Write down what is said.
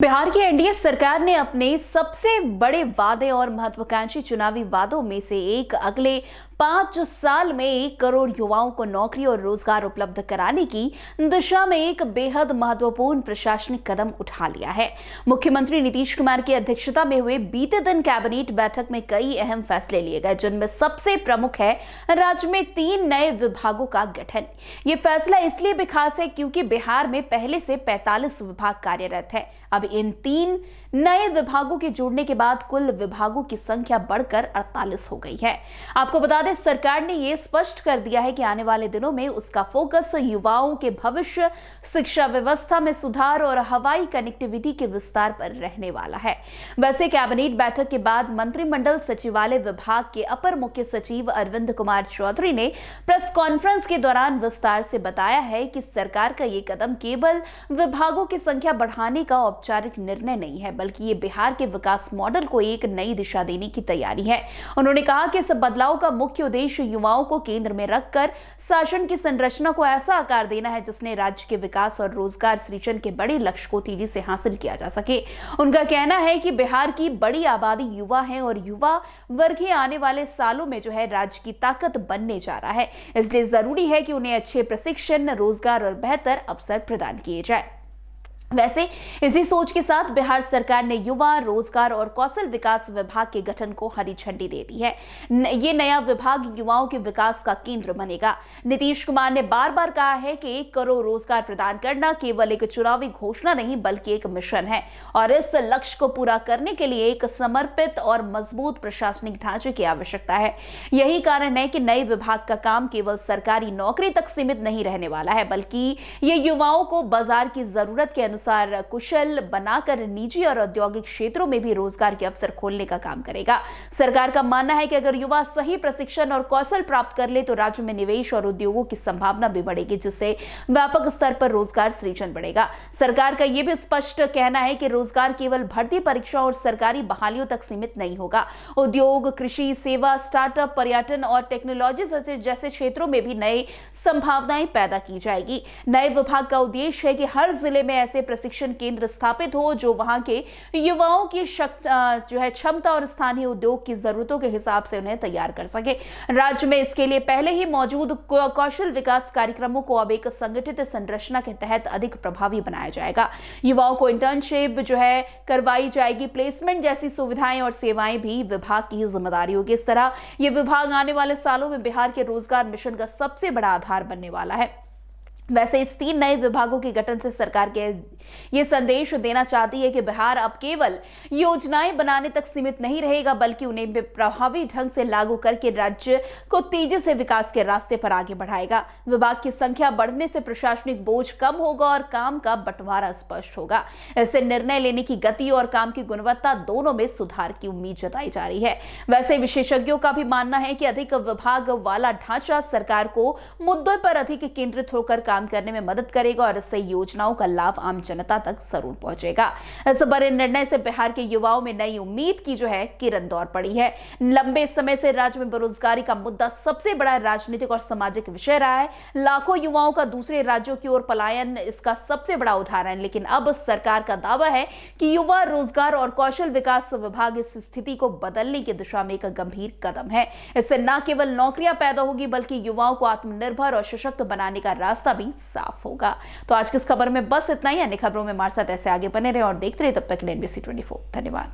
बिहार की एनडीए सरकार ने अपने सबसे बड़े वादे और महत्वाकांक्षी चुनावी वादों में से एक अगले 5 साल में 1 करोड़ युवाओं को नौकरी और रोजगार उपलब्ध कराने की दिशा में एक बेहद महत्वपूर्ण प्रशासनिक कदम उठा लिया है। मुख्यमंत्री नीतीश कुमार की अध्यक्षता में हुए बीते दिन कैबिनेट बैठक में कई अहम फैसले लिए गए, जिनमें सबसे प्रमुख है राज्य में 3 नए विभागों का गठन। ये फैसला इसलिए भी खास है क्योंकि बिहार में पहले से 45 विभाग कार्यरत है। अब इन 3 नए विभागों के जुड़ने के बाद कुल विभागों की संख्या बढ़कर 48 हो गई है। आपको बता दें, सरकार ने यह स्पष्ट कर दिया है कि आने वाले दिनों में उसका फोकस युवाओं के भविष्य, शिक्षा व्यवस्था में सुधार और हवाई कनेक्टिविटी के विस्तार पर रहने वाला है। वैसे कैबिनेट बैठक के बाद मंत्रिमंडल सचिवालय विभाग के अपर मुख्य सचिव अरविंद कुमार चौधरी ने प्रेस कॉन्फ्रेंस के दौरान विस्तार से बताया है कि सरकार का यह कदम केवल विभागों की संख्या बढ़ाने का औपचारिक निर्णय नहीं है, बल्कि ये बिहार के विकास मॉडल को एक नई दिशा देने की तैयारी है। उन्होंने कहा कि इस बदलाव का मुख्य उद्देश्य युवाओं को केंद्र में रखकर शासन की संरचना को ऐसा आकार देना है जिसने राज्य के विकास और रोजगार सृजन के बड़े लक्ष्य को तेजी से हासिल किया जा सके। उनका कहना है कि बिहार की बड़ी आबादी युवा है और युवा वर्ग ही आने वाले सालों में राज्य की ताकत बनने जा रहा है। इसलिए जरूरी है कि उन्हें अच्छे प्रशिक्षण, रोजगार और बेहतर अवसर प्रदान किए जाए। वैसे इसी सोच के साथ बिहार सरकार ने युवा, रोजगार और कौशल विकास विभाग के गठन को हरी झंडी दे दी है। ये नया विभाग युवाओं के विकास का केंद्र बनेगा। नीतीश कुमार ने बार बार कहा है कि 1 करोड़ रोजगार प्रदान करना केवल एक चुनावी घोषणा नहीं बल्कि एक मिशन है और इस लक्ष्य को पूरा करने के लिए एक समर्पित और मजबूत प्रशासनिक ढांचे की आवश्यकता है। यही कारण है कि नए विभाग का काम केवल सरकारी नौकरी तक सीमित नहीं रहने वाला है, बल्कि ये युवाओं को बाजार की जरूरत के अनुसार कुशल बनाकर निजी और औद्योगिक क्षेत्रों में भी रोजगार के अवसर खोलने का काम करेगा। सरकार का मानना है कि अगर युवा सही प्रशिक्षण और कौशल प्राप्त कर ले तो राज्य में निवेश और उद्योगों की संभावना भी बढ़ेगी, जिससे व्यापक स्तर पर रोजगार सृजन बढ़ेगा। सरकार का यह भी स्पष्ट कहना है कि रोजगार केवल भर्ती परीक्षा और सरकारी बहालियों तक सीमित नहीं होगा। उद्योग, कृषि, सेवा, स्टार्टअप, पर्यटन और टेक्नोलॉजी जैसे क्षेत्रों में भी नई संभावनाएं पैदा की जाएगी। नए विभाग का उद्देश्य है कि हर जिले में ऐसे प्रशिक्षण केंद्र स्थापित हो जो वहां के युवाओं की क्षमता और स्थानीय उद्योग की जरूरतों के हिसाब से उन्हें तैयार कर सके। राज्य में इसके लिए पहले ही मौजूद कौशल विकास कार्यक्रमों को अब एक संगठित संरचना के तहत अधिक प्रभावी बनाया जाएगा। युवाओं को इंटर्नशिप करवाई जाएगी। प्लेसमेंट जैसी सुविधाएं और सेवाएं भी विभाग की जिम्मेदारी होगी। इस तरह यह विभाग आने वाले सालों में बिहार के रोजगार मिशन का सबसे बड़ा आधार बनने वाला है। वैसे इस 3 नए विभागों के गठन से सरकार के ये संदेश देना चाहती है कि बिहार अब केवल योजनाएं बनाने तक सीमित नहीं रहेगा, बल्कि उन्हें प्रभावी ढंग से लागू करके राज्य को तेजी से विकास के रास्ते पर आगे बढ़ाएगा। विभाग की संख्या बढ़ने से प्रशासनिक बोझ कम होगा और काम का बंटवारा स्पष्ट होगा। इससे निर्णय लेने की गति और काम की गुणवत्ता दोनों में सुधार की उम्मीद जताई जा रही है। वैसे विशेषज्ञों का भी मानना है कि अधिक विभाग वाला ढांचा सरकार को मुद्दों पर अधिक केंद्रित होकर काम करने में मदद करेगा और इससे योजनाओं का लाभ आम जनता तक जरूर पहुंचेगा। इस बड़े निर्णय से बिहार के युवाओं में नई उम्मीद की किरण दौड़ पड़ी है। लंबे समय से राज्य में बेरोजगारी का मुद्दा सबसे बड़ा राजनीतिक और सामाजिक विषय रहा है। लाखों युवाओं का दूसरे राज्यों की ओर पलायन इसका सबसे बड़ा उदाहरण। लेकिन अब सरकार का दावा है कि युवा, रोजगार और कौशल विकास विभाग इस स्थिति को बदलने की दिशा में एक गंभीर कदम है। इससे न केवल नौकरियां पैदा होगी बल्कि युवाओं को आत्मनिर्भर और सशक्त बनाने का रास्ता भी साफ होगा। तो आज की इस खबर में बस इतना ही। अन्य खबरों में हमारे साथ ऐसे आगे बने रहे और देखते रहे। तब तक के लिए NBC 24। धन्यवाद।